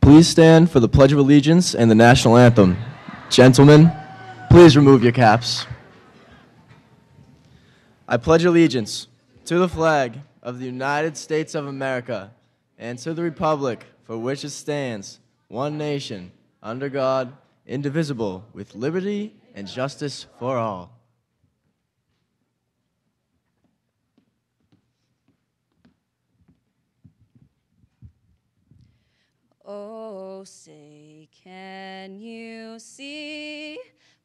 Please stand for the Pledge of Allegiance and the National Anthem. Gentlemen, please remove your caps. I pledge allegiance to the flag of the United States of America and to the republic for which it stands, one nation, under God, indivisible, with liberty and justice for all. Oh, say, can you see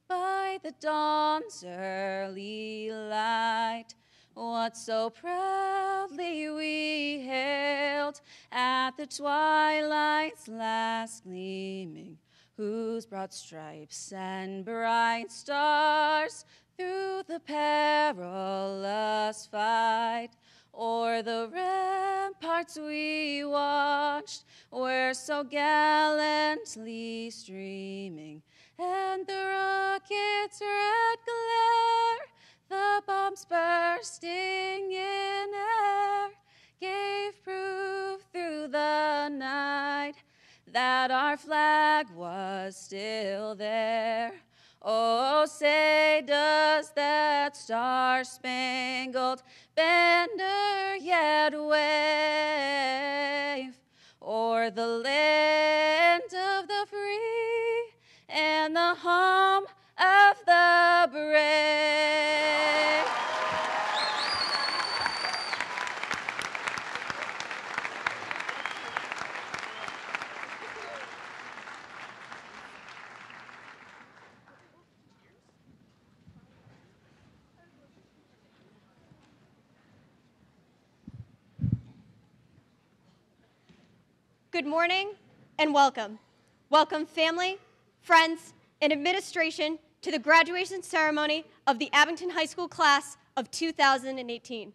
by the dawn's early light what so proudly we hailed at the twilight's last gleaming, whose broad stripes and bright stars through the perilous fight o'er the ramparts we watched were so gallantly streaming, and the rocket's red glare, the bombs bursting in air, gave proof through the night that our flag was still there. Oh, say, does that star-spangled banner yet wave o'er the land of the free and the home of the brave? Good morning and welcome. Welcome family, friends, and administration to the graduation ceremony of the Abington High School class of 2018.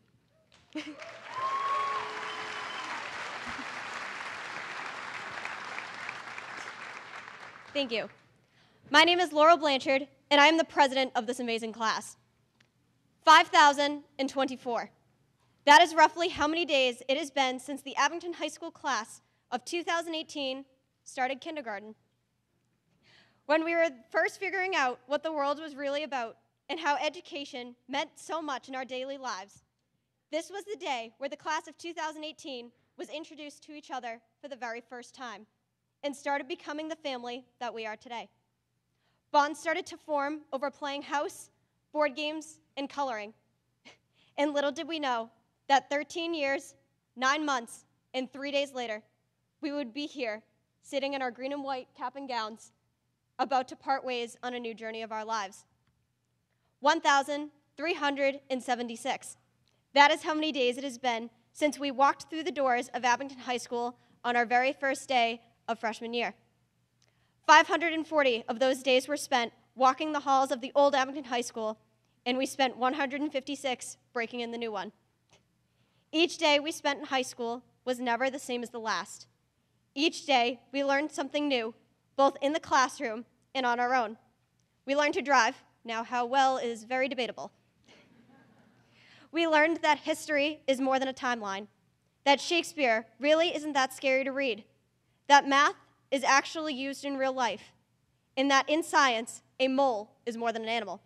Thank you. My name is Laurel Blanchard, and I am the president of this amazing class. 5,024. That is roughly how many days it has been since the Abington High School class of 2018 started kindergarten. When we were first figuring out what the world was really about and how education meant so much in our daily lives, this was the day where the class of 2018 was introduced to each other for the very first time and started becoming the family that we are today. Bonds started to form over playing house, board games, and coloring. And little did we know that 13 years, 9 months, and 3 days later, we would be here, sitting in our green and white cap and gowns, about to part ways on a new journey of our lives. 1,376. That is how many days it has been since we walked through the doors of Abington High School on our very first day of freshman year. 540 of those days were spent walking the halls of the old Abington High School, and we spent 156 breaking in the new one. Each day we spent in high school was never the same as the last. Each day, we learned something new, both in the classroom and on our own. We learned to drive. Now, how well is very debatable. We learned that history is more than a timeline, that Shakespeare really isn't that scary to read, that math is actually used in real life, and that in science, a mole is more than an animal.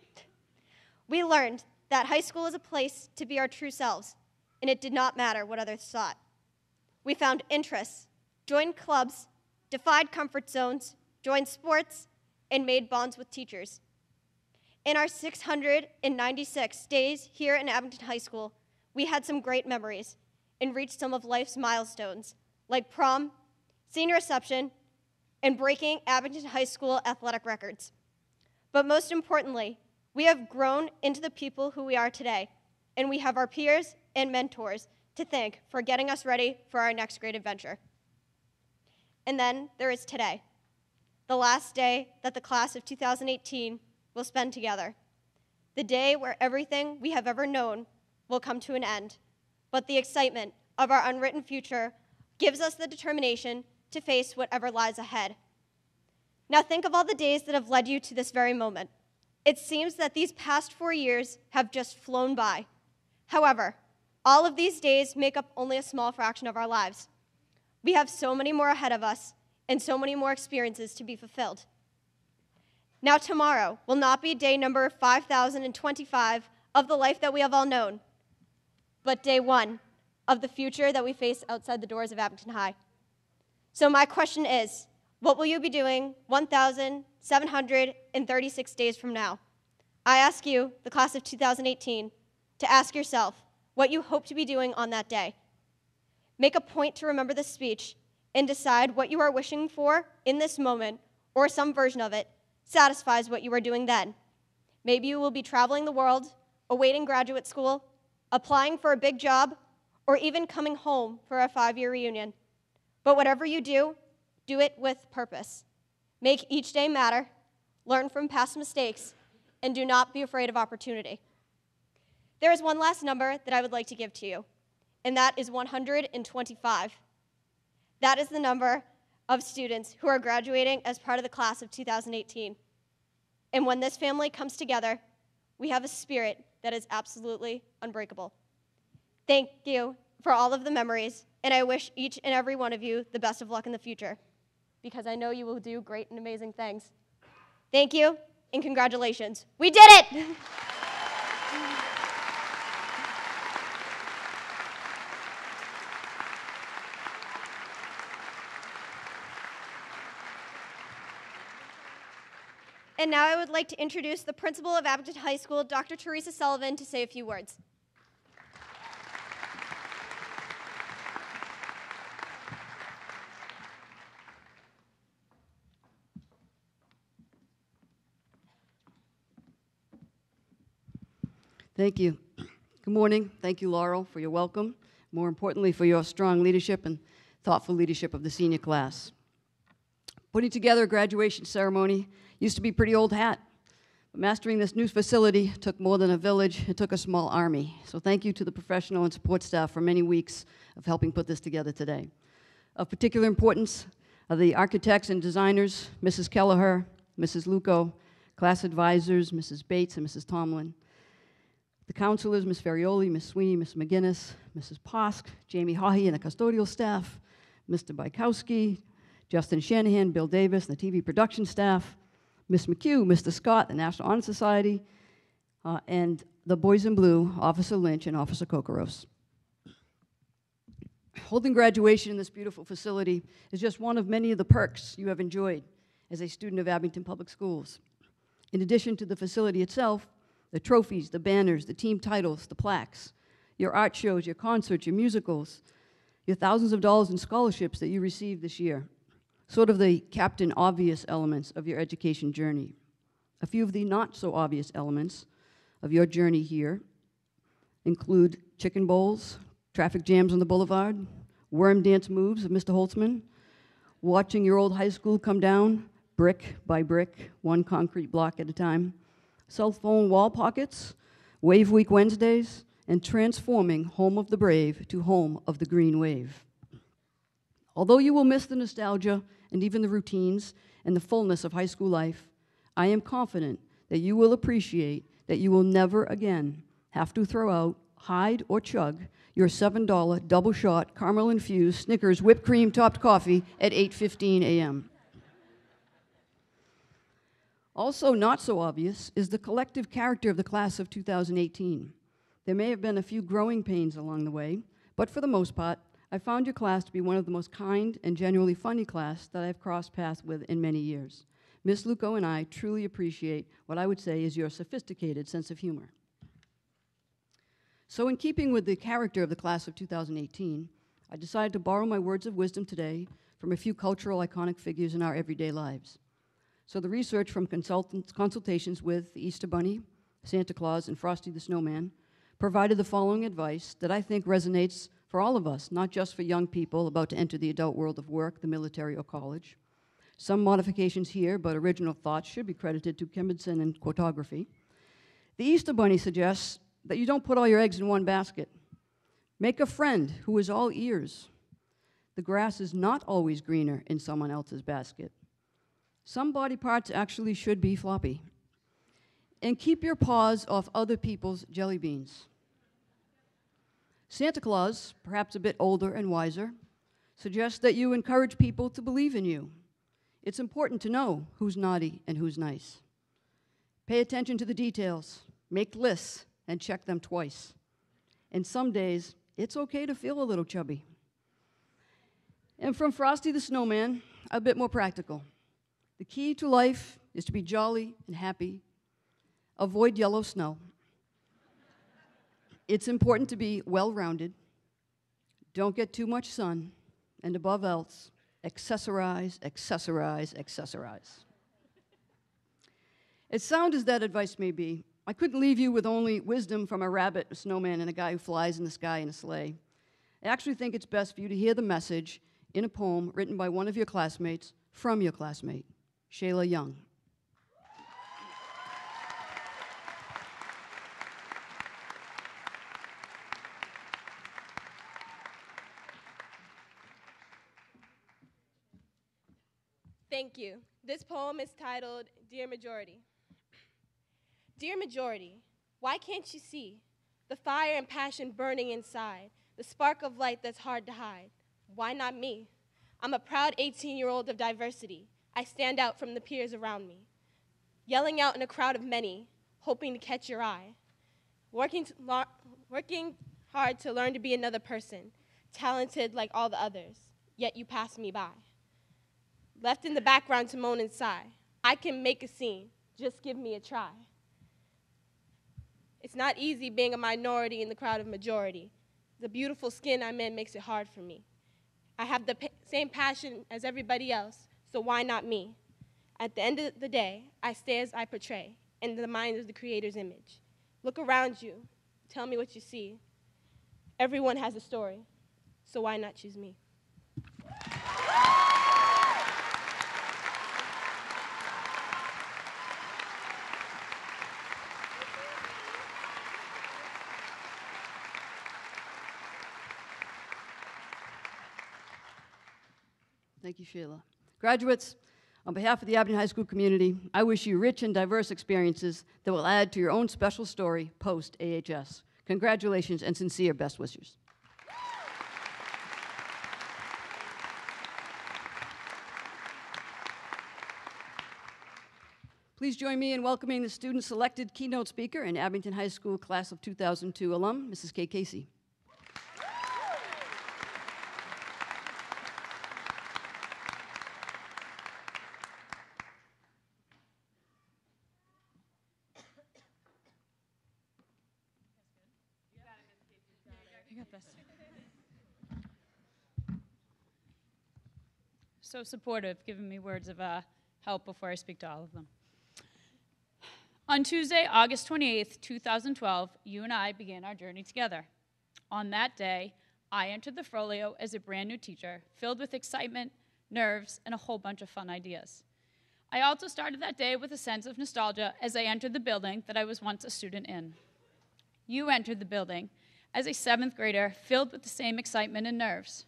We learned that high school is a place to be our true selves, and it did not matter what others thought. We found interests, joined clubs, defied comfort zones, joined sports, and made bonds with teachers. In our 696 days here in Abington High School, we had some great memories and reached some of life's milestones, like prom, senior reception, and breaking Abington High School athletic records. But most importantly, we have grown into the people who we are today, and we have our peers and mentors to thank for getting us ready for our next great adventure. And then there is today, the last day that the class of 2018 will spend together. The day where everything we have ever known will come to an end, but the excitement of our unwritten future gives us the determination to face whatever lies ahead. Now think of all the days that have led you to this very moment. It seems that these past 4 years have just flown by. However, all of these days make up only a small fraction of our lives. We have so many more ahead of us, and so many more experiences to be fulfilled. Now tomorrow will not be day number 5,025 of the life that we have all known, but day 1 of the future that we face outside the doors of Abington High. So my question is, what will you be doing 1,736 days from now? I ask you, the class of 2018, to ask yourself what you hope to be doing on that day. Make a point to remember this speech and decide what you are wishing for in this moment, or some version of it, satisfies what you are doing then. Maybe you will be traveling the world, awaiting graduate school, applying for a big job, or even coming home for a 5-year reunion. But whatever you do, do it with purpose. Make each day matter, learn from past mistakes, and do not be afraid of opportunity. There is one last number that I would like to give to you, and that is 125. That is the number of students who are graduating as part of the class of 2018. And when this family comes together, we have a spirit that is absolutely unbreakable. Thank you for all of the memories, and I wish each and every one of you the best of luck in the future, because I know you will do great and amazing things. Thank you, and congratulations. We did it! And now I would like to introduce the principal of Abington High School, Dr. Teresa Sullivan, to say a few words. Thank you. Good morning. Thank you, Laurel, for your welcome. More importantly, for your strong leadership and thoughtful leadership of the senior class. Putting together a graduation ceremony used to be a pretty old hat. But mastering this new facility took more than a village. It took a small army. So thank you to the professional and support staff for many weeks of helping put this together today. Of particular importance are the architects and designers, Mrs. Kelleher, Mrs. Luco, class advisors, Mrs. Bates and Mrs. Tomlin, the counselors, Ms. Ferrioli, Ms. Sweeney, Ms. McGinnis, Mrs. Posk, Jamie Hawhey and the custodial staff, Mr. Bykowski, Justin Shanahan, Bill Davis, and the TV production staff, Ms. McHugh, Mr. Scott, the National Honor Society, and the Boys in Blue, Officer Lynch and Officer Kokoros. Holding graduation in this beautiful facility is just one of many of the perks you have enjoyed as a student of Abington Public Schools. In addition to the facility itself, the trophies, the banners, the team titles, the plaques, your art shows, your concerts, your musicals, your thousands of dollars in scholarships that you received this year. Sort of the Captain Obvious elements of your education journey. A few of the not so obvious elements of your journey here include chicken bowls, traffic jams on the boulevard, worm dance moves of Mr. Holtzman, watching your old high school come down brick by brick, one concrete block at a time, cell phone wall pockets, Wave Week Wednesdays, and transforming Home of the Brave to Home of the Green Wave. Although you will miss the nostalgia and even the routines and the fullness of high school life, I am confident that you will appreciate that you will never again have to throw out, hide, or chug your $7 double-shot caramel-infused Snickers whipped cream-topped coffee at 8:15 a.m. Also not so obvious is the collective character of the class of 2018. There may have been a few growing pains along the way, but for the most part, I found your class to be one of the most kind and genuinely funny class that I've crossed paths with in many years. Ms. Luco and I truly appreciate what I would say is your sophisticated sense of humor. So in keeping with the character of the class of 2018, I decided to borrow my words of wisdom today from a few cultural iconic figures in our everyday lives. So the research from consultations with the Easter Bunny, Santa Claus, and Frosty the Snowman provided the following advice that I think resonates for all of us, not just for young people about to enter the adult world of work, the military, or college. Some modifications here, but original thoughts should be credited to Kimbardson and Quotography. The Easter Bunny suggests that you don't put all your eggs in one basket. Make a friend who is all ears. The grass is not always greener in someone else's basket. Some body parts actually should be floppy. And keep your paws off other people's jelly beans. Santa Claus, perhaps a bit older and wiser, suggests that you encourage people to believe in you. It's important to know who's naughty and who's nice. Pay attention to the details, make lists, and check them twice. And some days, it's okay to feel a little chubby. And from Frosty the Snowman, a bit more practical. The key to life is to be jolly and happy. Avoid yellow snow. It's important to be well-rounded. Don't get too much sun. And above else, accessorize, accessorize, accessorize. As sound as that advice may be, I couldn't leave you with only wisdom from a rabbit, a snowman, and a guy who flies in the sky in a sleigh. I actually think it's best for you to hear the message in a poem written by one of your classmates from your classmate, Shayla Young. Thank you. This poem is titled, Dear Majority. Dear Majority, why can't you see the fire and passion burning inside, the spark of light that's hard to hide? Why not me? I'm a proud 18-year-old of diversity. I stand out from the peers around me, yelling out in a crowd of many, hoping to catch your eye, working hard to learn to be another person, talented like all the others, yet you pass me by. Left in the background to moan and sigh. I can make a scene, just give me a try. It's not easy being a minority in the crowd of majority. The beautiful skin I'm in makes it hard for me. I have the same passion as everybody else, so why not me? At the end of the day, I stay as I portray, in the mind of the Creator's image. Look around you, tell me what you see. Everyone has a story, so why not choose me? Thank you, Sheila. Graduates, on behalf of the Abington High School community, I wish you rich and diverse experiences that will add to your own special story post-AHS. Congratulations and sincere best wishes. Please join me in welcoming the student-selected keynote speaker and Abington High School class of 2002 alum, Mrs. Kay Casey. So supportive, giving me words of help before I speak to all of them. On Tuesday, August 28th, 2012, you and I began our journey together. On that day, I entered the Frollo as a brand new teacher, filled with excitement, nerves, and a whole bunch of fun ideas. I also started that day with a sense of nostalgia as I entered the building that I was once a student in. You entered the building as a 7th grader, filled with the same excitement and nerves.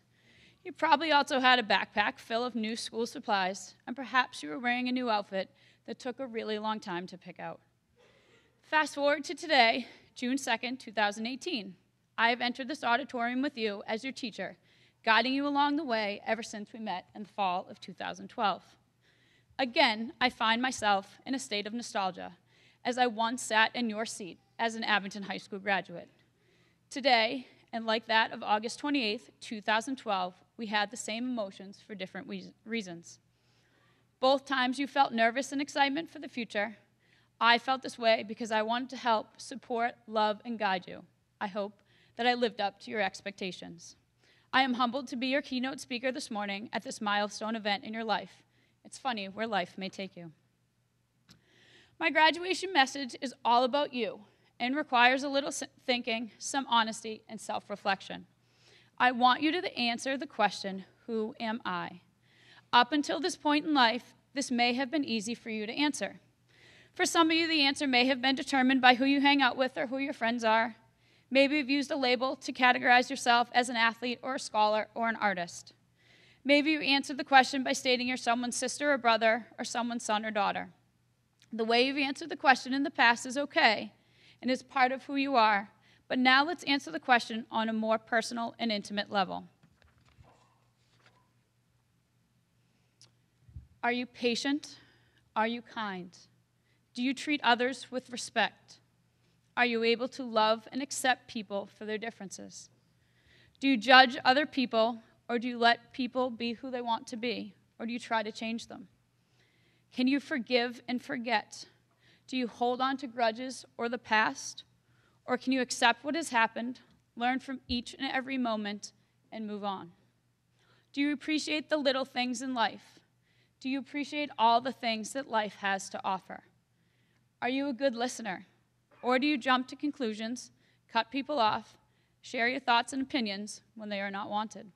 You probably also had a backpack full of new school supplies, and perhaps you were wearing a new outfit that took a really long time to pick out. Fast forward to today, June 2nd, 2018. I have entered this auditorium with you as your teacher, guiding you along the way ever since we met in the fall of 2012. Again, I find myself in a state of nostalgia, as I once sat in your seat as an Abington High School graduate. Today, and like that of August 28th, 2012, we had the same emotions for different reasons. Both times you felt nervous and excitement for the future. I felt this way because I wanted to help, support, love, and guide you. I hope that I lived up to your expectations. I am humbled to be your keynote speaker this morning at this milestone event in your life. It's funny where life may take you. My graduation message is all about you and requires a little thinking, some honesty, and self-reflection. I want you to answer the question, who am I? Up until this point in life, this may have been easy for you to answer. For some of you, the answer may have been determined by who you hang out with or who your friends are. Maybe you've used a label to categorize yourself as an athlete or a scholar or an artist. Maybe you answered the question by stating you're someone's sister or brother or someone's son or daughter. The way you've answered the question in the past is okay and is part of who you are, but now let's answer the question on a more personal and intimate level. Are you patient? Are you kind? Do you treat others with respect? Are you able to love and accept people for their differences? Do you judge other people, or do you let people be who they want to be, or do you try to change them? Can you forgive and forget? Do you hold on to grudges or the past, or can you accept what has happened, learn from each and every moment, and move on? Do you appreciate the little things in life? Do you appreciate all the things that life has to offer? Are you a good listener? Or do you jump to conclusions, cut people off, share your thoughts and opinions when they are not wanted?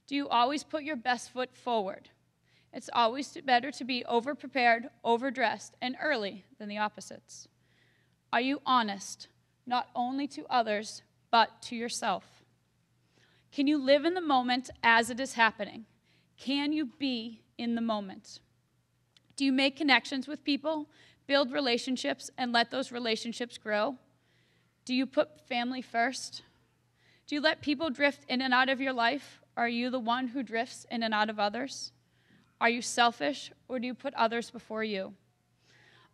Do you always put your best foot forward? It's always better to be over-prepared, overdressed, and early than the opposites. Are you honest, not only to others, but to yourself? Can you live in the moment as it is happening? Can you be in the moment? Do you make connections with people, build relationships, and let those relationships grow? Do you put family first? Do you let people drift in and out of your life? Are you the one who drifts in and out of others? Are you selfish, or do you put others before you?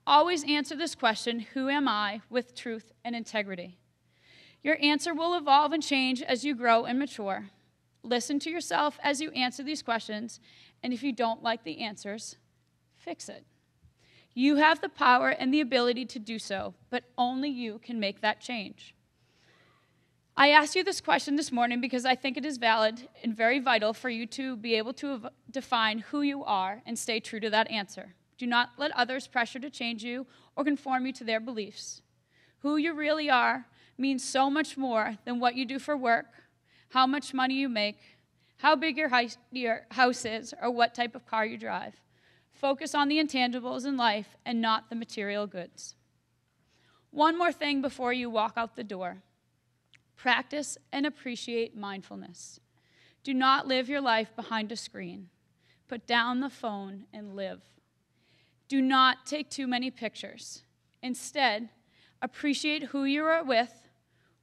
Always answer this question, who am I, with truth and integrity. Your answer will evolve and change as you grow and mature. Listen to yourself as you answer these questions, and if you don't like the answers, fix it. You have the power and the ability to do so, but only you can make that change. I asked you this question this morning because I think it is valid and very vital for you to be able to define who you are and stay true to that answer. Do not let others pressure to change you or conform you to their beliefs. Who you really are means so much more than what you do for work, how much money you make, how big your house is, or what type of car you drive. Focus on the intangibles in life and not the material goods. One more thing before you walk out the door. Practice and appreciate mindfulness. Do not live your life behind a screen. Put down the phone and live. Do not take too many pictures. Instead, appreciate who you are with,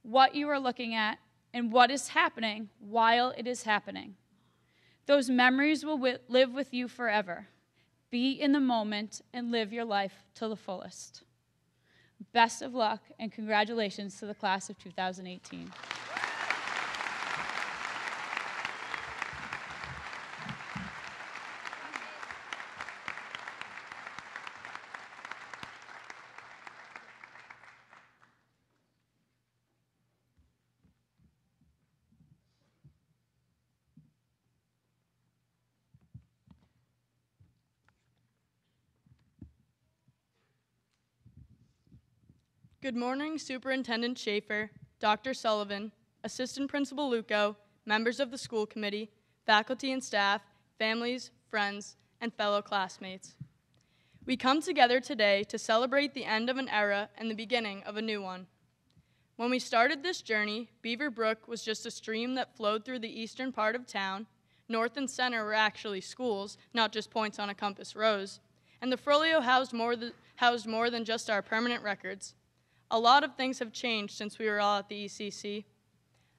what you are looking at, and what is happening while it is happening. Those memories will live with you forever. Be in the moment and live your life to the fullest. Best of luck and congratulations to the class of 2018. Good morning, Superintendent Schaefer, Dr. Sullivan, Assistant Principal Luco, members of the school committee, faculty and staff, families, friends, and fellow classmates. We come together today to celebrate the end of an era and the beginning of a new one. When we started this journey, Beaver Brook was just a stream that flowed through the eastern part of town. North and center were actually schools, not just points on a compass rose. And the Frollo housed more than just our permanent records. A lot of things have changed since we were all at the ECC.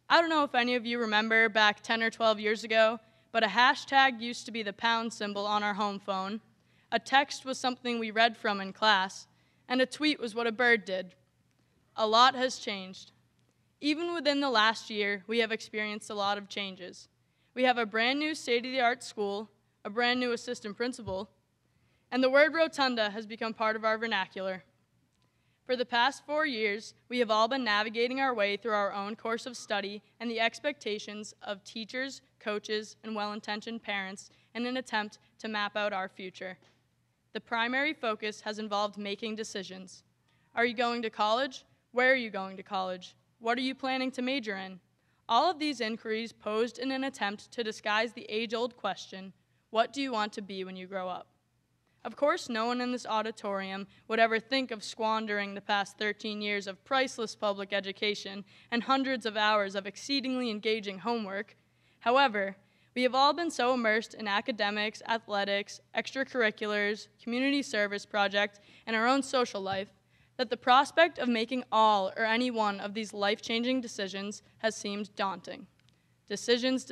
I don't know if any of you remember back 10 or 12 years ago, but a hashtag used to be the pound symbol on our home phone. A text was something we read from in class, and a tweet was what a bird did. A lot has changed. Even within the last year, we have experienced a lot of changes. We have a brand new state-of-the-art school, a brand new assistant principal, and the word rotunda has become part of our vernacular. For the past 4 years, we have all been navigating our way through our own course of study and the expectations of teachers, coaches, and well-intentioned parents in an attempt to map out our future. The primary focus has involved making decisions. Are you going to college? Where are you going to college? What are you planning to major in? All of these inquiries posed in an attempt to disguise the age-old question, what do you want to be when you grow up? Of course, no one in this auditorium would ever think of squandering the past 13 years of priceless public education and hundreds of hours of exceedingly engaging homework. However, we have all been so immersed in academics, athletics, extracurriculars, community service projects, and our own social life that the prospect of making all or any one of these life-changing decisions has seemed daunting. Decisions.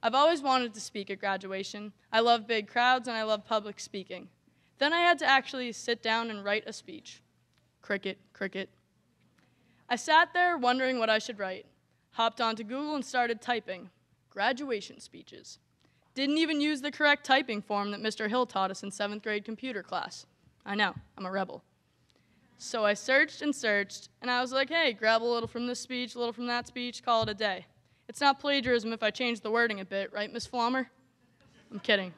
I've always wanted to speak at graduation. I love big crowds and I love public speaking. Then I had to actually sit down and write a speech. Cricket, cricket. I sat there wondering what I should write. Hopped onto Google and started typing. Graduation speeches. Didn't even use the correct typing form that Mr. Hill taught us in 7th grade computer class. I know, I'm a rebel. So I searched and searched, and I was like, hey, grab a little from this speech, a little from that speech, call it a day. It's not plagiarism if I change the wording a bit, right, Miss Flommer? I'm kidding.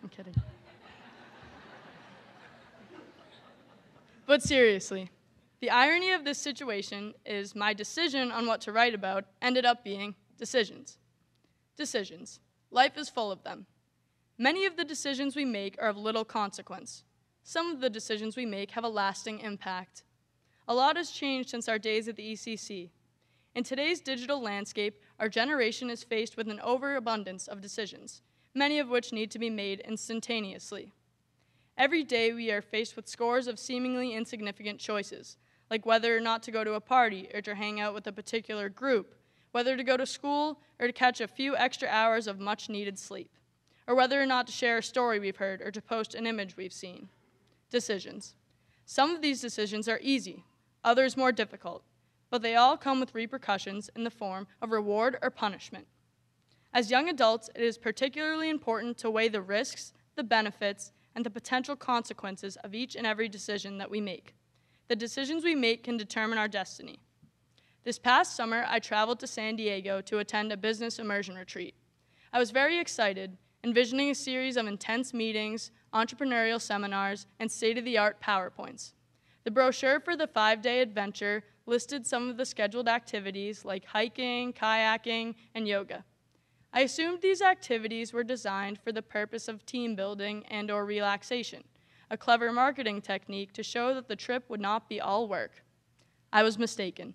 But seriously, the irony of this situation is my decision on what to write about ended up being decisions. Decisions. Life is full of them. Many of the decisions we make are of little consequence. Some of the decisions we make have a lasting impact. A lot has changed since our days at the ECC. In today's digital landscape, our generation is faced with an overabundance of decisions, many of which need to be made instantaneously. Every day we are faced with scores of seemingly insignificant choices, like whether or not to go to a party or to hang out with a particular group, whether to go to school or to catch a few extra hours of much-needed sleep, or whether or not to share a story we've heard or to post an image we've seen. Decisions. Some of these decisions are easy, others more difficult, but they all come with repercussions in the form of reward or punishment. As young adults, it is particularly important to weigh the risks, the benefits, and the potential consequences of each and every decision that we make. The decisions we make can determine our destiny. This past summer, I traveled to San Diego to attend a business immersion retreat. I was very excited, envisioning a series of intense meetings, entrepreneurial seminars, and state-of-the-art PowerPoints. The brochure for the 5-day adventure listed some of the scheduled activities like hiking, kayaking, and yoga. I assumed these activities were designed for the purpose of team building and/or relaxation, a clever marketing technique to show that the trip would not be all work. I was mistaken.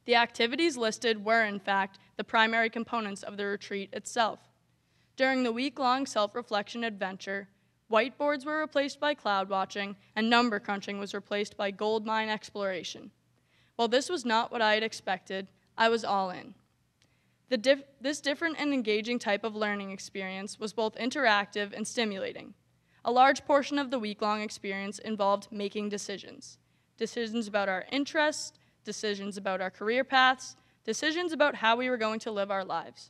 The activities listed were, in fact, the primary components of the retreat itself. During the week-long self-reflection adventure, whiteboards were replaced by cloud watching, and number crunching was replaced by gold mine exploration. While this was not what I had expected, I was all in. This different and engaging type of learning experience was both interactive and stimulating. A large portion of the week-long experience involved making decisions. Decisions about our interests, decisions about our career paths, decisions about how we were going to live our lives.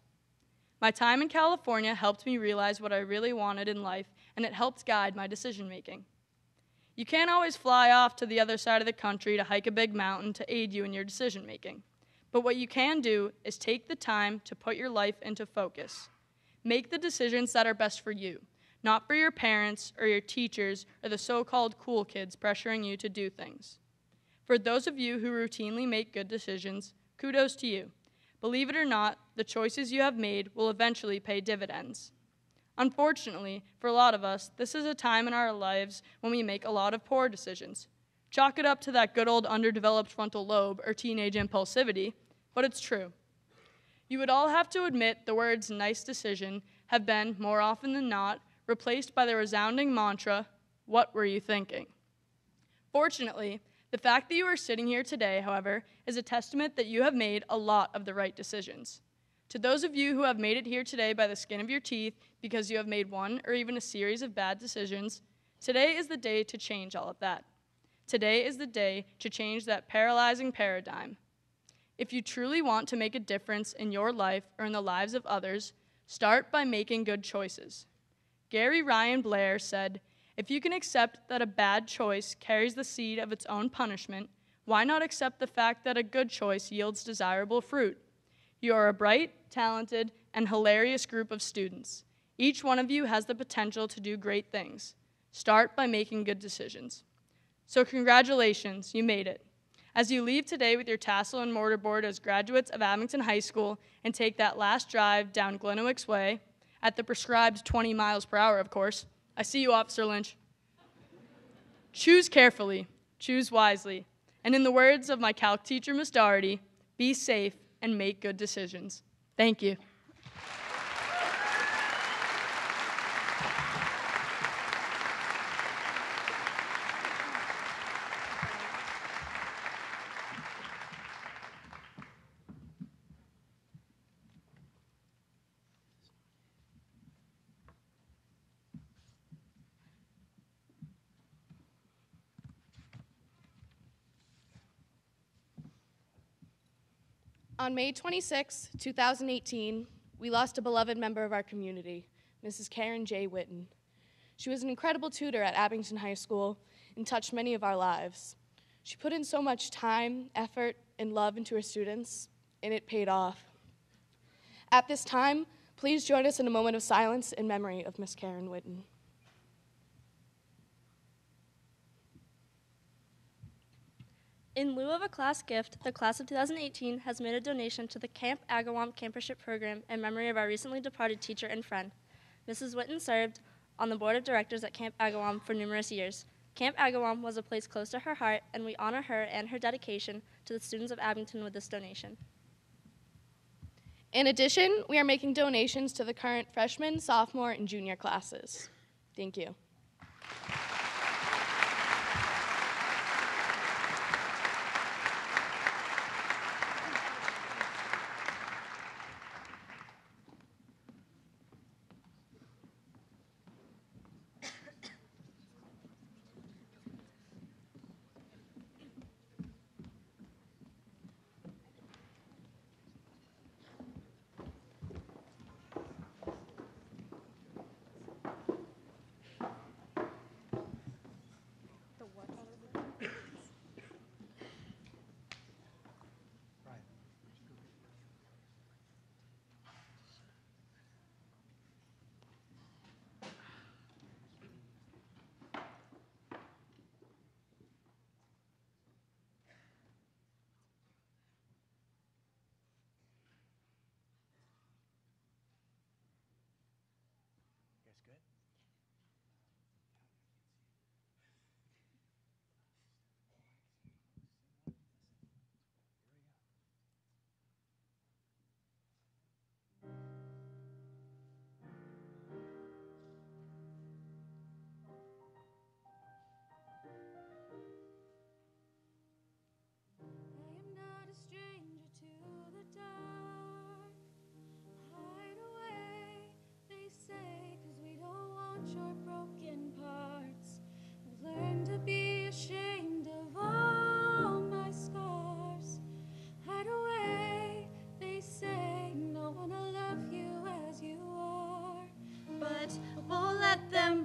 My time in California helped me realize what I really wanted in life, and it helped guide my decision-making. You can't always fly off to the other side of the country to hike a big mountain to aid you in your decision-making. But what you can do is take the time to put your life into focus. Make the decisions that are best for you, not for your parents or your teachers or the so-called cool kids pressuring you to do things. For those of you who routinely make good decisions, kudos to you. Believe it or not, the choices you have made will eventually pay dividends. Unfortunately, for a lot of us, this is a time in our lives when we make a lot of poor decisions. Chalk it up to that good old underdeveloped frontal lobe or teenage impulsivity, but it's true. You would all have to admit the words nice decision have been, more often than not, replaced by the resounding mantra, what were you thinking? Fortunately, the fact that you are sitting here today, however, is a testament that you have made a lot of the right decisions. To those of you who have made it here today by the skin of your teeth because you have made one or even a series of bad decisions, today is the day to change all of that. Today is the day to change that paralyzing paradigm. If you truly want to make a difference in your life or in the lives of others, start by making good choices. Gary Ryan Blair said, "If you can accept that a bad choice carries the seed of its own punishment, why not accept the fact that a good choice yields desirable fruit? You are a bright, talented, and hilarious group of students. Each one of you has the potential to do great things. Start by making good decisions." So congratulations, you made it. As you leave today with your tassel and mortarboard as graduates of Abington High School and take that last drive down Glenwick's Way, at the prescribed 20 miles per hour, of course, I see you, Officer Lynch. Choose carefully, choose wisely, and in the words of my calc teacher, Miss Doherty, be safe and make good decisions. Thank you. On May 26, 2018, we lost a beloved member of our community, Mrs. Karen J. Witten. She was an incredible tutor at Abington High School and touched many of our lives. She put in so much time, effort, and love into her students, and it paid off. At this time, please join us in a moment of silence in memory of Miss Karen Witten. In lieu of a class gift, the class of 2018 has made a donation to the Camp Agawam Campership Program in memory of our recently departed teacher and friend. Mrs. Witten served on the board of directors at Camp Agawam for numerous years. Camp Agawam was a place close to her heart, and we honor her and her dedication to the students of Abington with this donation. In addition, we are making donations to the current freshman, sophomore, and junior classes. Thank you.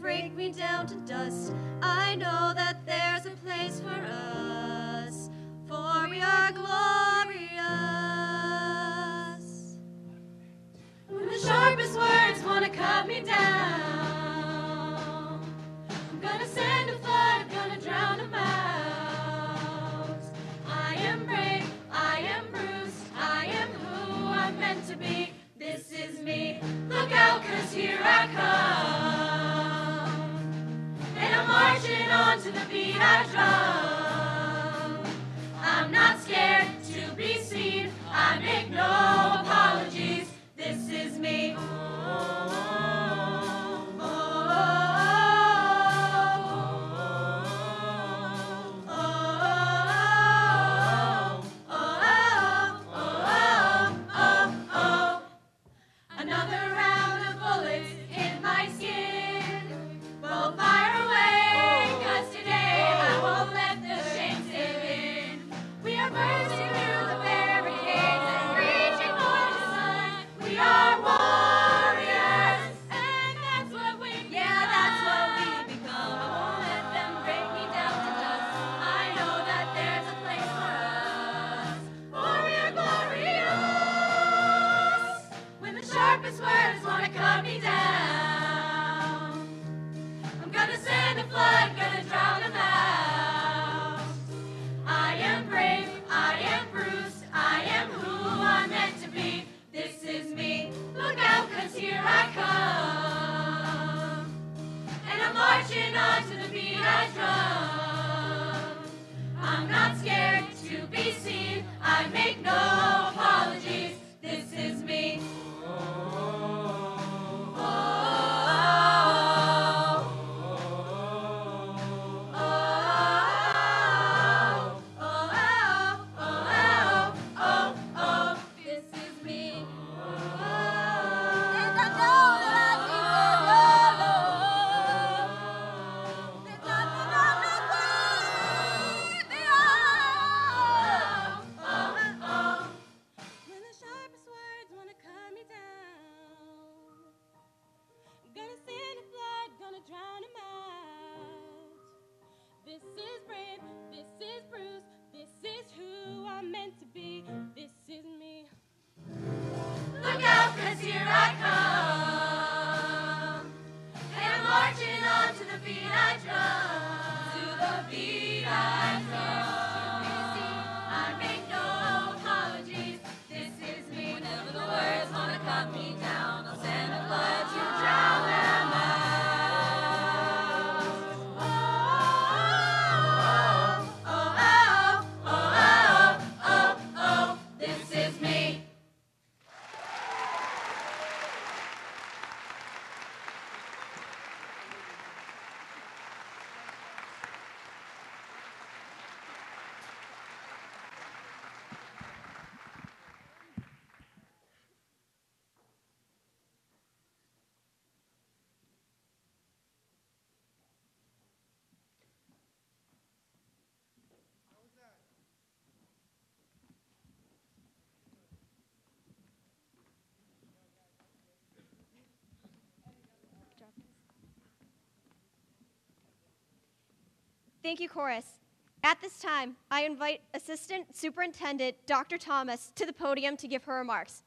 break me down to dust. I know that there's a place for us, for we are glorious. When the sharpest words want to cut me down, I'm gonna send a flood, gonna drown them out. I am brave, I am bruised, I am who I'm meant to be. This is me, look out, 'cause here I come. And I'm marching on to the beat I drum. I'm not scared to be seen, I make no apologies. This is me. Another round of bullets in my skin. We'll fire away, 'cause today I won't let the shame sink in. We are bursting through the barricades and reaching for the sun. We are warriors, and that's what we become. Yeah, that's what we become. I won't let them break me down to dust. I know that there's a place for us, for we are glorious. When the sharpest words wanna cut me down, I'm gonna send a flood, gonna drown them out. I am brave, I am bruised, I am who I'm meant to be. This is me, look out, 'cause here I come. And I'm marching on to the beat I drum. I'm not scared to be seen, I make no apologies. This is me. This is me. And I know that I keep it alone. There's nothing I'm not worthy of. here I come. And I'm marching on to the beat I drum. To the beat I drum. I make no apologies. This is me. Whenever the words wanna cut me down, I'll send a blood to drown them out. This is me. Thank you, chorus. At this time, I invite Assistant Superintendent Dr. Thomas to the podium to give her remarks.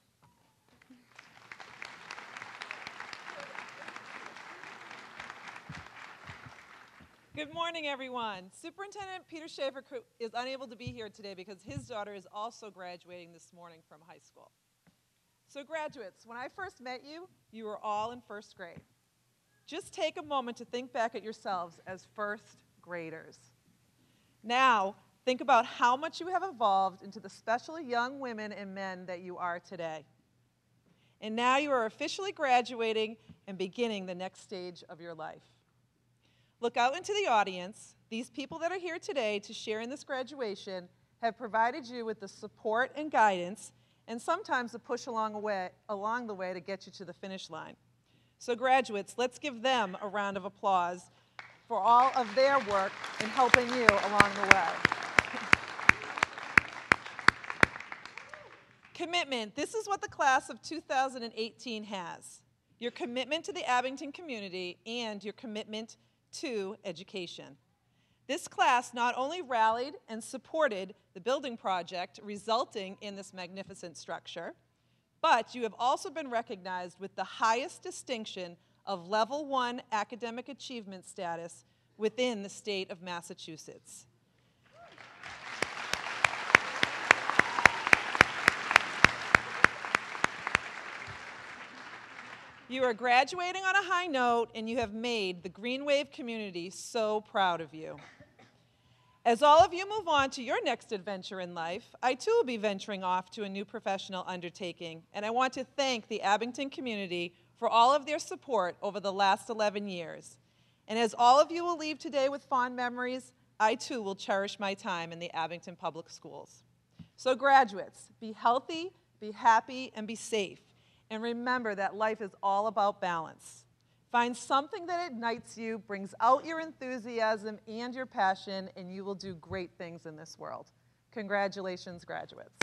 Good morning, everyone. Superintendent Peter Schaefer is unable to be here today because his daughter is also graduating this morning from high school. So graduates, when I first met you, you were all in first grade. Just take a moment to think back at yourselves as first graders. Now, think about how much you have evolved into the special young women and men that you are today. And now you are officially graduating and beginning the next stage of your life. Look out into the audience. These people that are here today to share in this graduation have provided you with the support and guidance and sometimes the push along the way to get you to the finish line. So graduates, let's give them a round of applause for all of their work in helping you along the way. Commitment. This is what the class of 2018 has. Your commitment to the Abington community and your commitment to education. This class not only rallied and supported the building project resulting in this magnificent structure, but you have also been recognized with the highest distinction of Level 1 academic achievement status within the state of Massachusetts. You are graduating on a high note, and you have made the Green Wave community so proud of you. As all of you move on to your next adventure in life, I too will be venturing off to a new professional undertaking, and I want to thank the Abington community for all of their support over the last 11 years. And as all of you will leave today with fond memories, I too will cherish my time in the Abington Public Schools. So graduates, be healthy, be happy, and be safe. And remember that life is all about balance. Find something that ignites you, brings out your enthusiasm and your passion, and you will do great things in this world. Congratulations, graduates.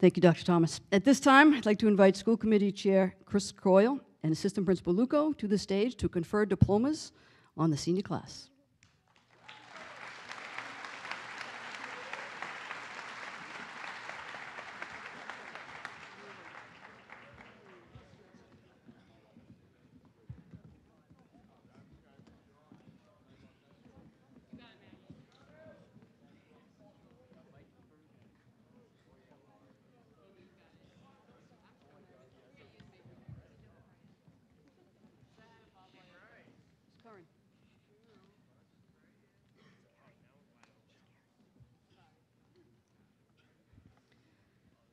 Thank you, Dr. Thomas. At this time, I'd like to invite School Committee Chair Chris Coyle and Assistant Principal Luco to the stage to confer diplomas on the senior class.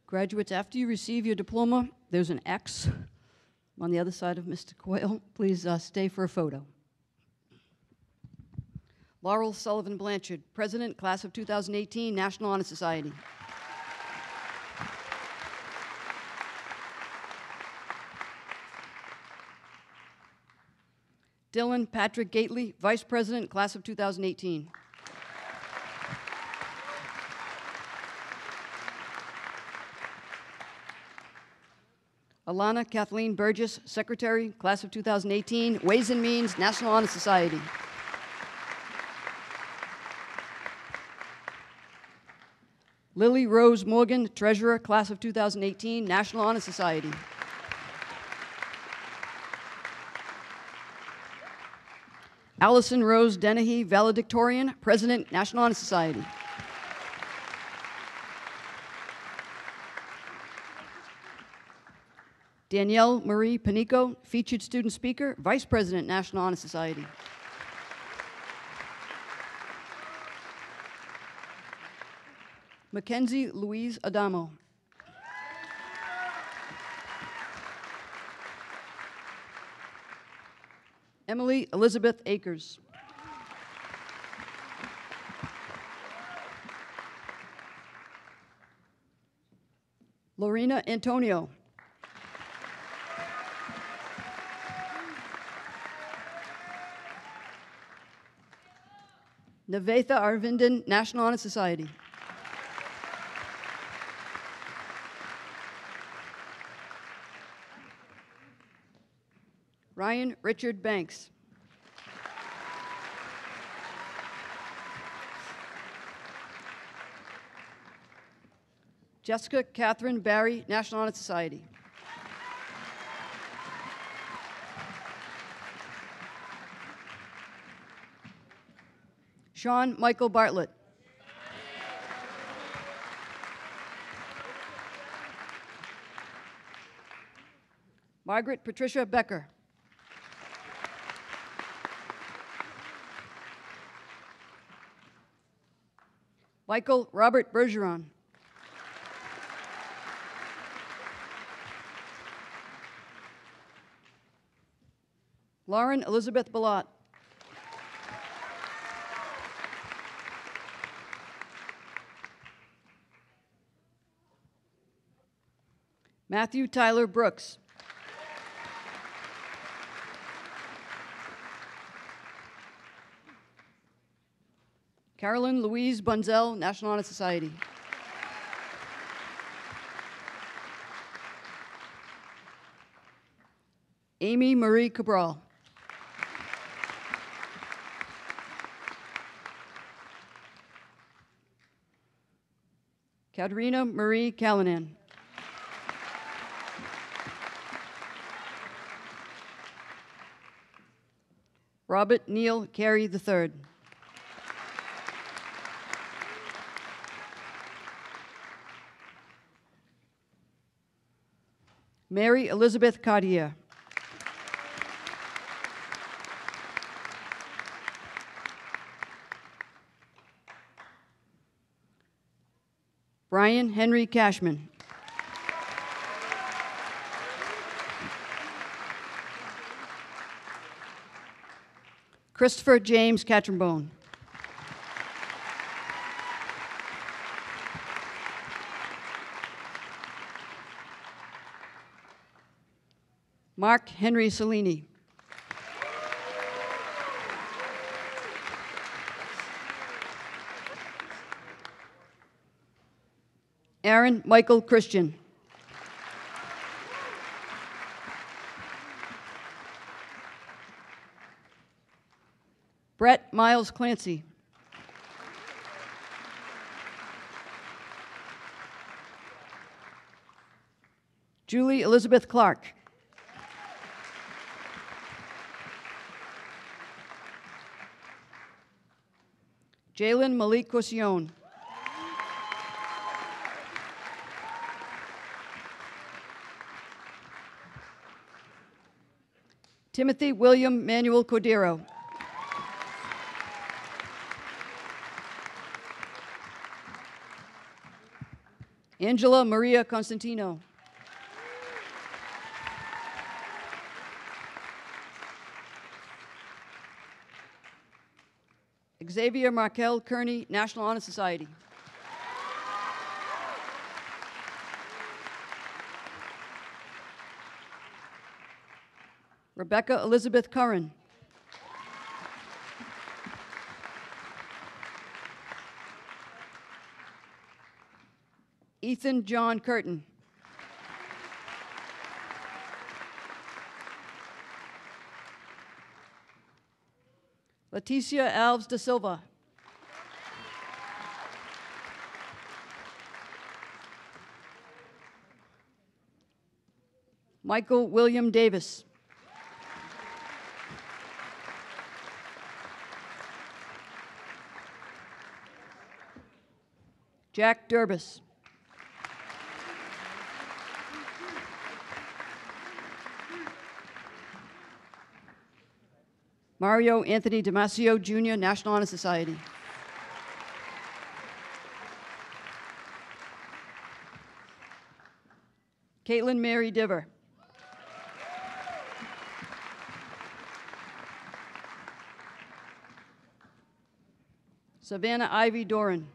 Graduates, after you receive your diploma, there's an X on the other side of Mr. Coyle. Please stay for a photo. Laurel Sullivan Blanchard, President, Class of 2018, National Honor Society. Dylan Patrick Gately, Vice President, Class of 2018. Alana Kathleen Burgess, Secretary, Class of 2018, Ways and Means, National Honor Society. Lily Rose Morgan, Treasurer, Class of 2018, National Honor Society. Allison Rose Dennehy, Valedictorian, President, National Honor Society. Danielle Marie Panico, Featured Student Speaker, Vice President, National Honor Society. Mackenzie Louise Adamo. Emily Elizabeth Akers. Lorena Antonio. Navetha Arvindan, National Honor Society. Ryan Richard Banks. Jessica Catherine Barry, National Honor Society. Sean Michael Bartlett. Margaret Patricia Becker. Michael Robert Bergeron. Lauren Elizabeth Ballot. Matthew Tyler Brooks. Carolyn Louise Bunzel, National Honor Society. Amy Marie Cabral. Katerina Marie Callanan. Robert Neil Carey III. Mary Elizabeth Cartier. Brian Henry Cashman. Christopher James Catronbone. Mark Henry Cellini. Aaron Michael Christian. Brett Miles Clancy. Julie Elizabeth Clark. Jalen Malik Coscione. Timothy William Manuel Cordero. Angela Maria Constantino. Xavier Markel Kearney, National Honor Society. Rebecca Elizabeth Curran. Ethan John Curtin. Leticia Alves da Silva. Michael William Davis. Jack Durbis. Mario Anthony Damasio, Jr., National Honor Society. Caitlin Mary Diver. Savannah Ivy Doran.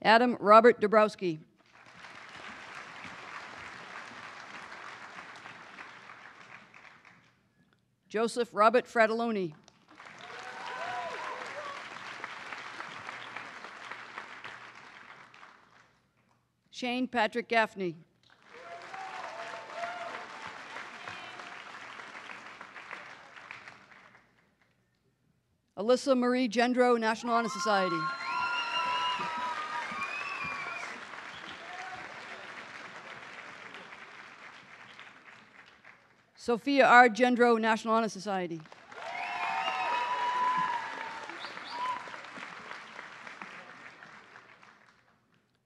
Adam Robert Dabrowski. Joseph Robert Fratelloni. Shane Patrick Gaffney. Alyssa Marie Gendro, National Honor Society. Sophia R. Gendro, National Honor Society.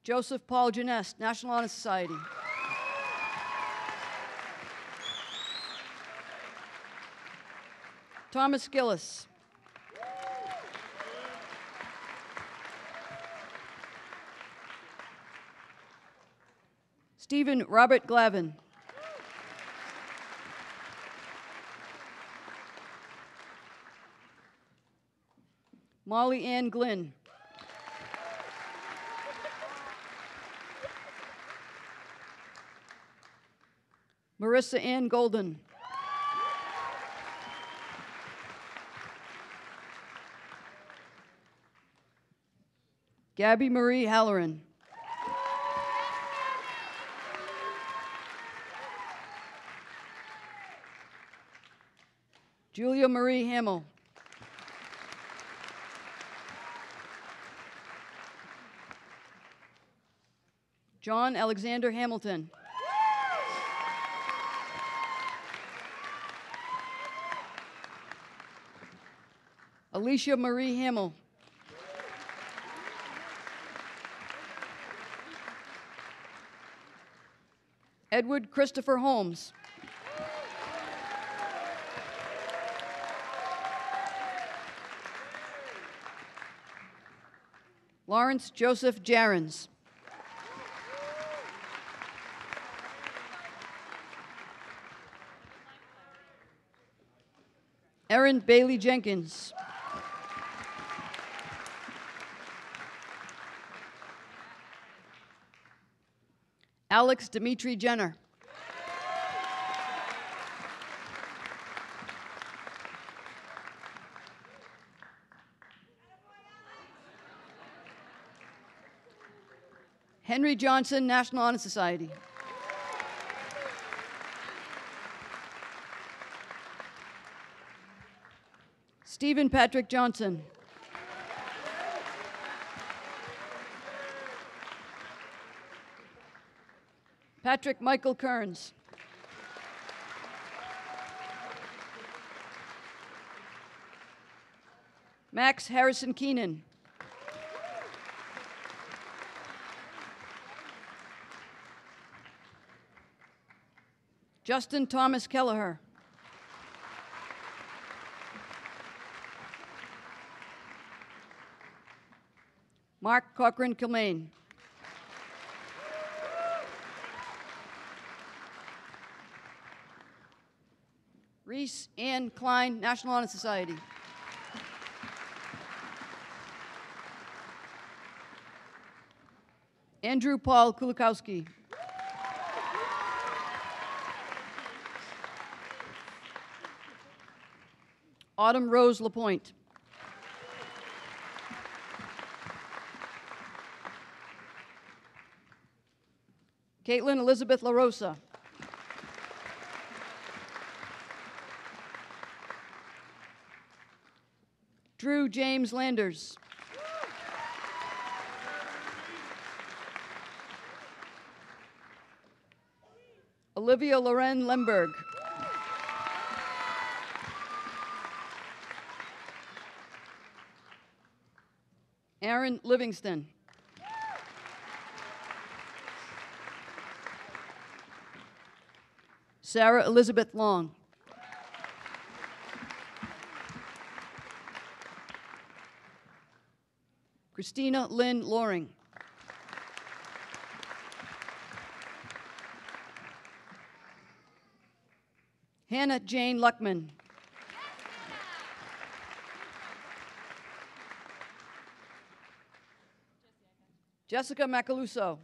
Joseph Paul Janess, National Honor Society. Thomas Gillis. Stephen Robert Glavin. Molly Ann Glynn. Marissa Ann Golden. Gabby Marie Halloran. Julia Marie Hamill. John Alexander Hamilton. Alicia Marie Hamill. Edward Christopher Holmes. Lawrence Joseph Jarens. Erin Bailey Jenkins. Alex Dimitri Jenner. Henry Johnson, National Honor Society. Stephen Patrick Johnson. Patrick Michael Kearns. Max Harrison Keenan. Justin Thomas Kelleher. Mark Cochran Kilmaine. Reese Ann Klein, National Honor Society. Andrew Paul Kulikowski. Autumn Rose LaPointe. Caitlin Elizabeth LaRosa. Drew James Landers. Olivia Loren Lemberg. Aaron Livingston. Sarah Elizabeth Long. Christina Lynn Loring. Hannah Jane Luckman. Jessica Macaluso.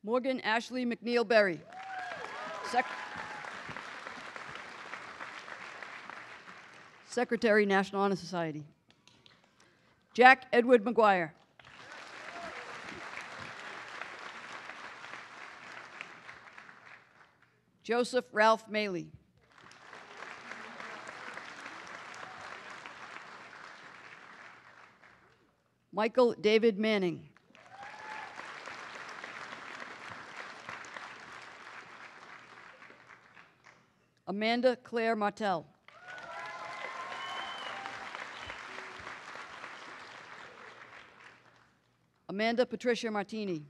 Morgan Ashley McNeil Berry. Secretary, National Honor Society. Jack Edward McGuire. Joseph Ralph Maley. Michael David Manning. Amanda Claire Martell. Amanda Patricia Martini.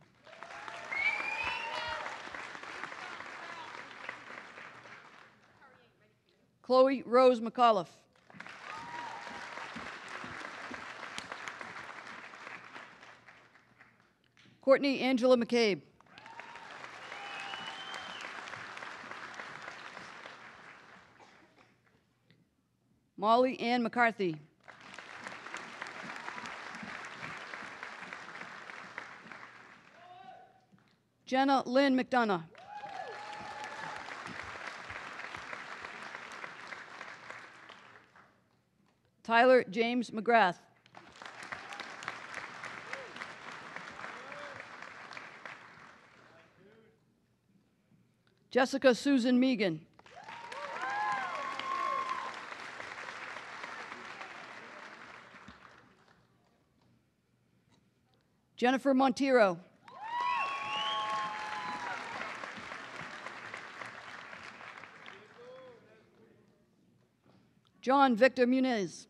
Chloe Rose McAuliffe. Courtney Angela McCabe. Molly Ann McCarthy. Jenna Lynn McDonough. Tyler James McGrath. Jessica Susan Megan. Jennifer Monteiro. John Victor Muniz.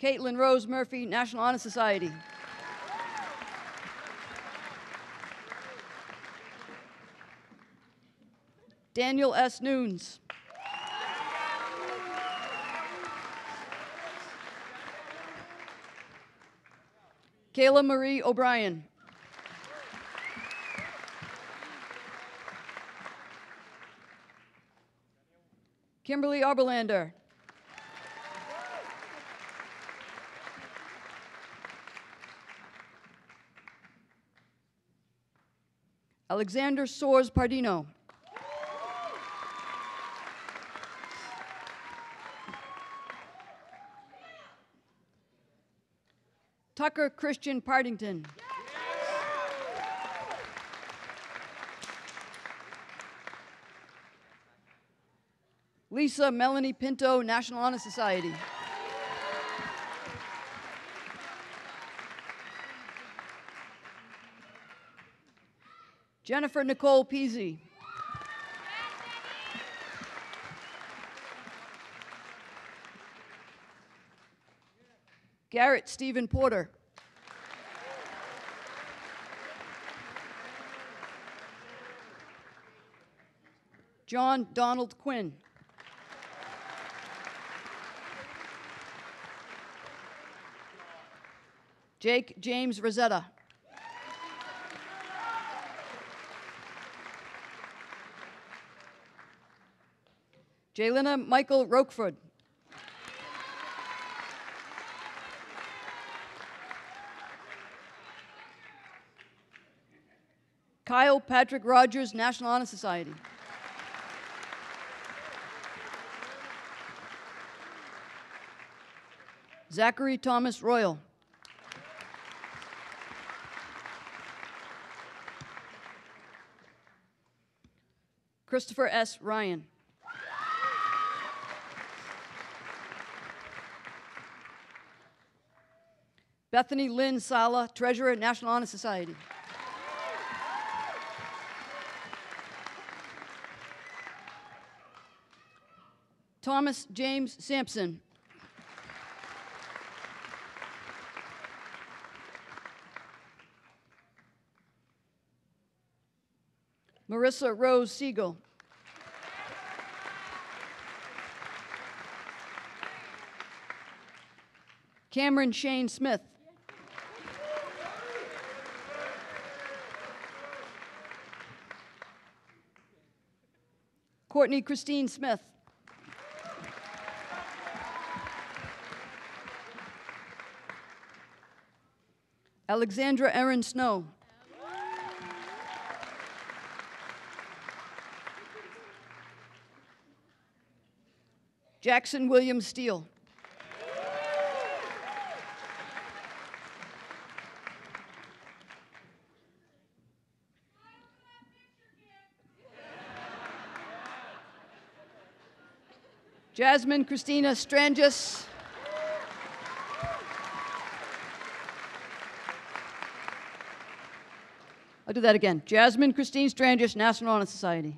Caitlin Rose Murphy, National Honor Society. Daniel S. Nunes. Kayla Marie O'Brien. Kimberly Arberlander. Alexander Soares Pardino. Tucker Christian Partington. Lisa Melanie Pinto, National Honor Society. Jennifer Nicole Peasy. Garrett Stephen Porter. John Donald Quinn. Jake James Rosetta. Jaylina Michael Roqueford. Kyle Patrick Rogers, National Honor Society. Zachary Thomas Royal. Christopher S. Ryan. Bethany Lynn Sala, Treasurer, National Honor Society. Thomas James Sampson. Marissa Rose Siegel. Cameron Shane Smith. Courtney Christine Smith. Alexandra Erin Snow. Jackson William Steele. Jasmine Christina Strangis. I'll do that again. Jasmine Christine Strangis, National Honor Society.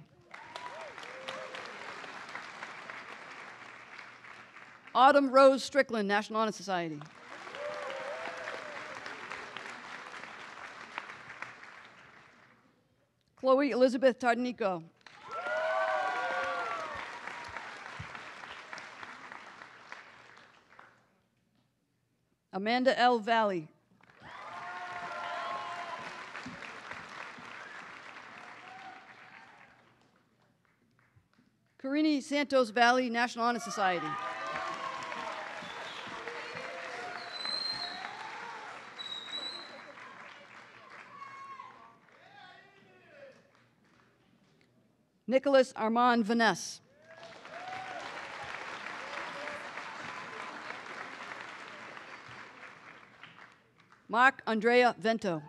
Autumn Rose Strickland, National Honor Society. Chloe Elizabeth Tardanico. Amanda L. Valley. Carini Santos Valley, National Honor Society. Nicholas Armand Vaness. Mark Andrea Vento.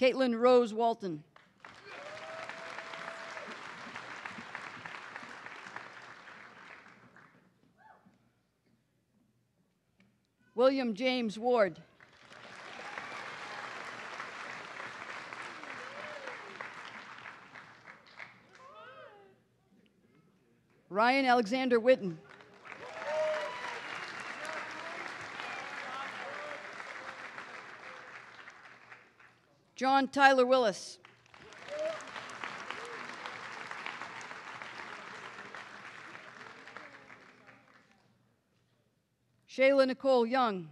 Caitlin Rose Walton. William James Ward. Ryan Alexander Witten. John Tyler Willis. Shayla Nicole Young.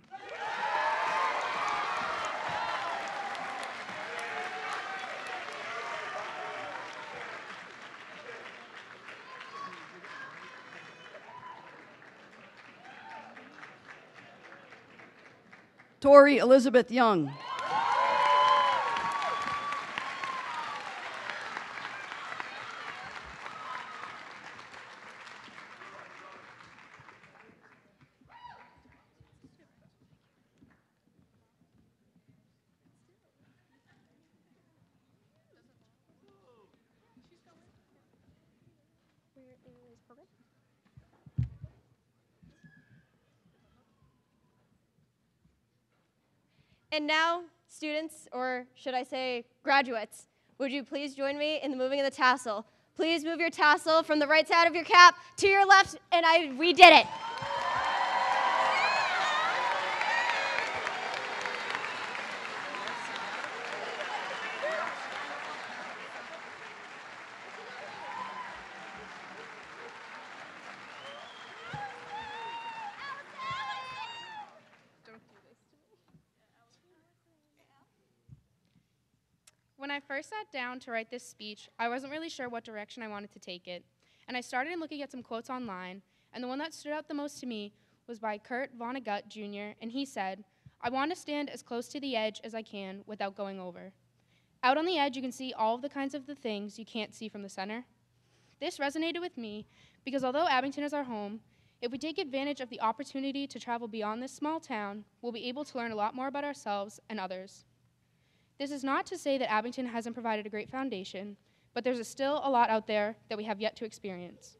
Tori Elizabeth Young. And now, students, or should I say graduates, would you please join me in the moving of the tassel? Please move your tassel from the right side of your cap to your left, and we did it. When I first sat down to write this speech, I wasn't really sure what direction I wanted to take it. And I started looking at some quotes online, and the one that stood out the most to me was by Kurt Vonnegut Jr., and he said, "I want to stand as close to the edge as I can without going over." Out on the edge, you can see all of the kinds of the things you can't see from the center. This resonated with me because although Abington is our home, If we take advantage of the opportunity to travel beyond this small town, we'll be able to learn a lot more about ourselves and others. This is not to say that Abington hasn't provided a great foundation, but there's still a lot out there that we have yet to experience.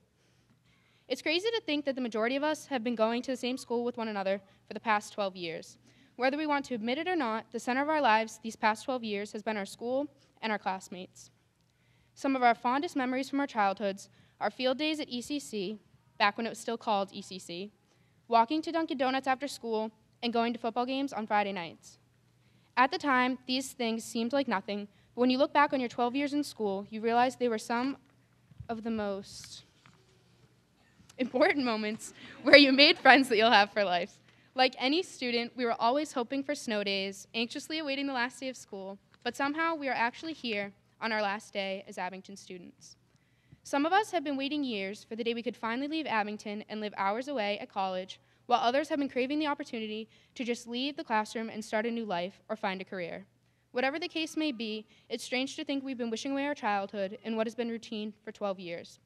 It's crazy to think that the majority of us have been going to the same school with one another for the past 12 years. Whether we want to admit it or not, the center of our lives these past 12 years has been our school and our classmates. Some of our fondest memories from our childhoods are field days at ECC, back when it was still called ECC, walking to Dunkin' Donuts after school, and going to football games on Friday nights. At the time, these things seemed like nothing, but when you look back on your 12 years in school, you realize they were some of the most important moments where you made friends that you'll have for life. Like any student, we were always hoping for snow days, anxiously awaiting the last day of school, but somehow we are actually here on our last day as Abington students. Some of us have been waiting years for the day we could finally leave Abington and live hours away at college, while others have been craving the opportunity to just leave the classroom and start a new life or find a career. Whatever the case may be, it's strange to think we've been wishing away our childhood and what has been routine for 12 years.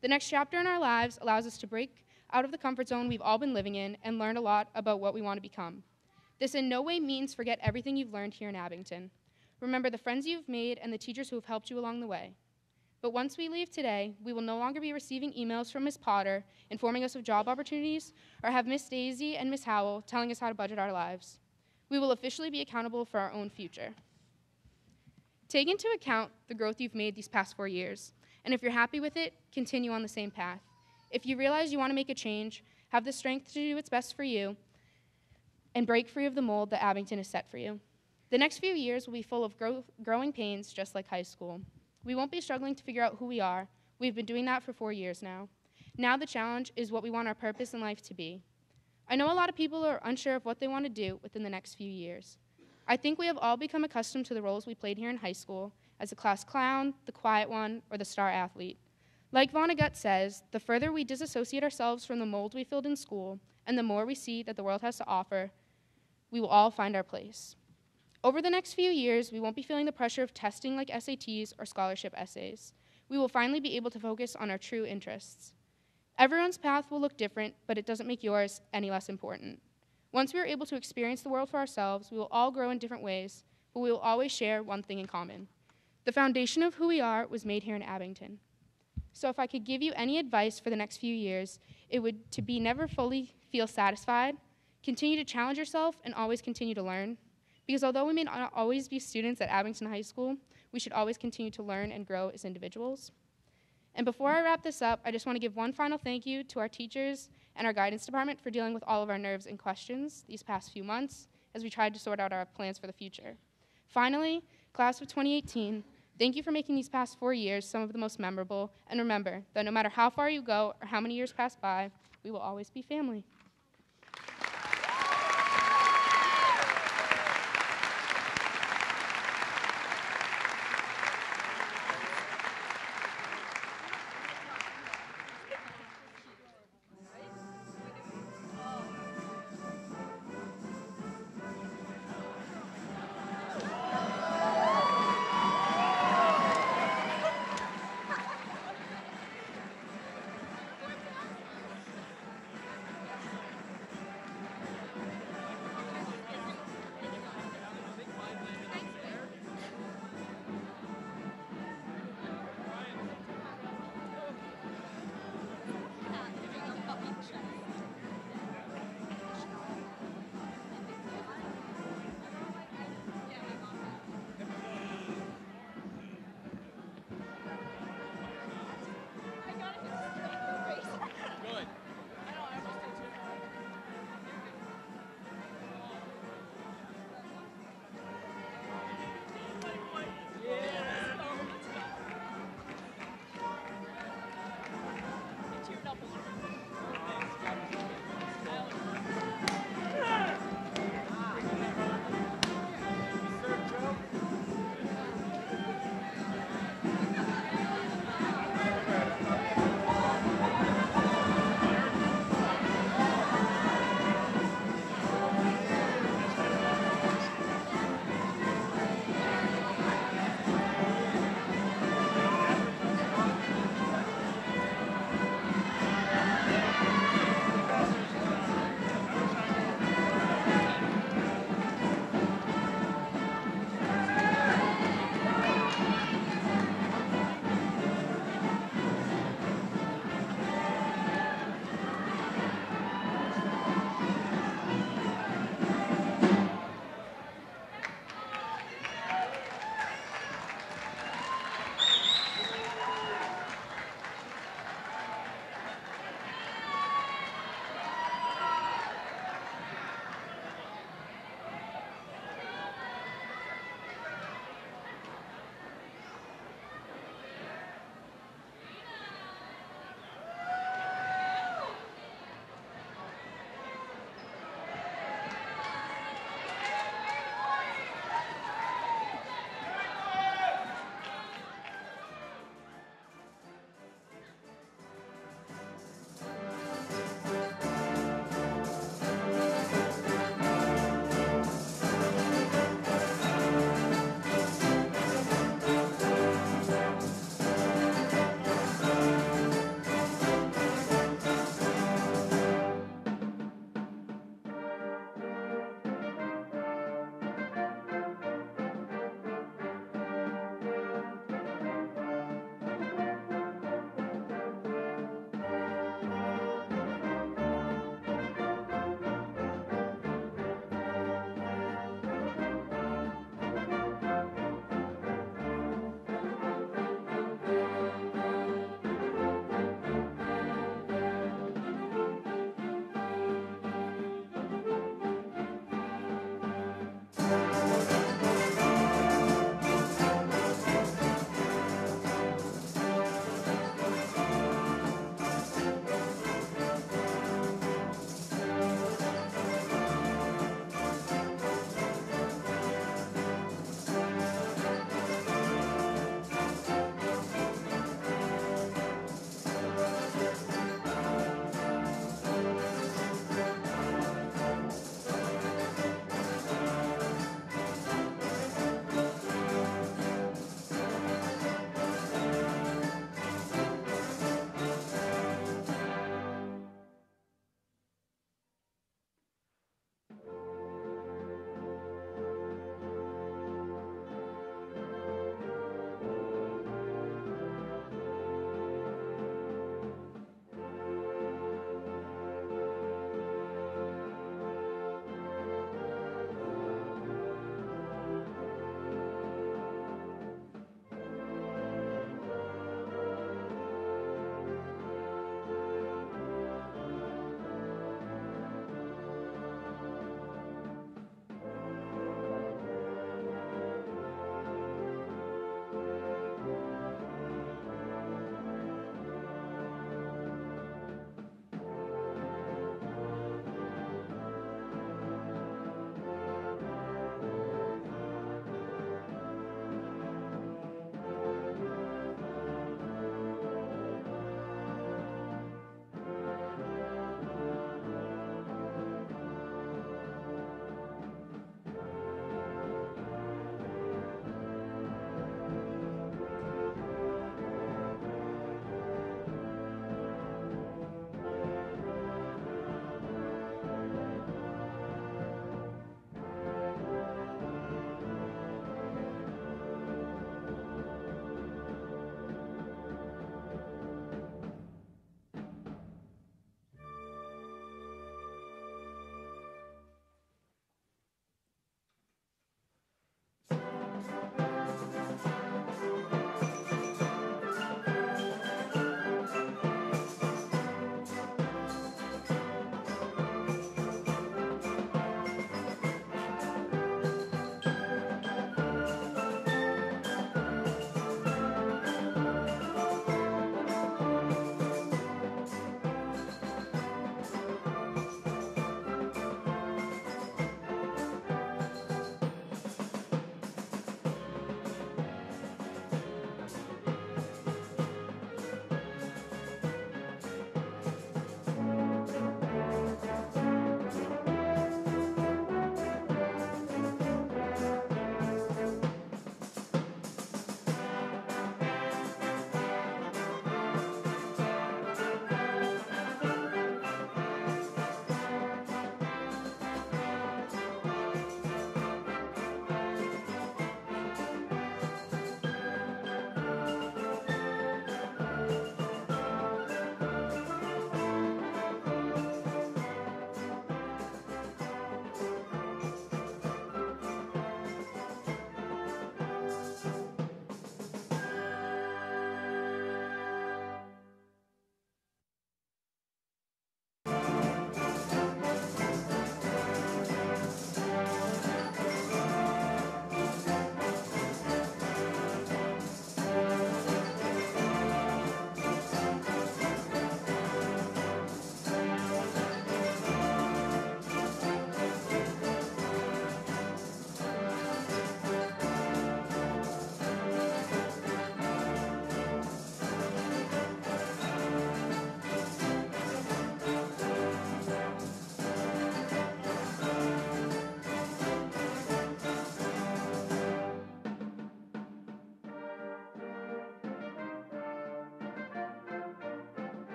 The next chapter in our lives allows us to break out of the comfort zone we've all been living in and learn a lot about what we want to become. This in no way means forget everything you've learned here in Abington. Remember the friends you've made and the teachers who have helped you along the way. But once we leave today, we will no longer be receiving emails from Ms. Potter informing us of job opportunities or have Miss Daisy and Miss Howell telling us how to budget our lives. We will officially be accountable for our own future. Take into account the growth you've made these past 4 years, and if you're happy with it, continue on the same path. If you realize you want to make a change, have the strength to do what's best for you, and break free of the mold that Abington has set for you. The next few years will be full of growing pains, just like high school. We won't be struggling to figure out who we are. We've been doing that for 4 years now. Now the challenge is what we want our purpose in life to be. I know a lot of people are unsure of what they want to do within the next few years. I think we have all become accustomed to the roles we played here in high school as the class clown, the quiet one, or the star athlete. Like Vonnegut says, the further we disassociate ourselves from the mold we filled in school and the more we see that the world has to offer, we will all find our place. Over the next few years, we won't be feeling the pressure of testing like SATs or scholarship essays. We will finally be able to focus on our true interests. Everyone's path will look different, but it doesn't make yours any less important. Once we are able to experience the world for ourselves, we will all grow in different ways, but we will always share one thing in common. The foundation of who we are was made here in Abington. So if I could give you any advice for the next few years, it would to be never fully feel satisfied, continue to challenge yourself, and always continue to learn. Because although we may not always be students at Abington High School, we should always continue to learn and grow as individuals. And before I wrap this up, I just want to give one final thank you to our teachers and our guidance department for dealing with all of our nerves and questions these past few months as we tried to sort out our plans for the future. Finally, class of 2018, thank you for making these past 4 years some of the most memorable, and remember that no matter how far you go or how many years pass by, we will always be family.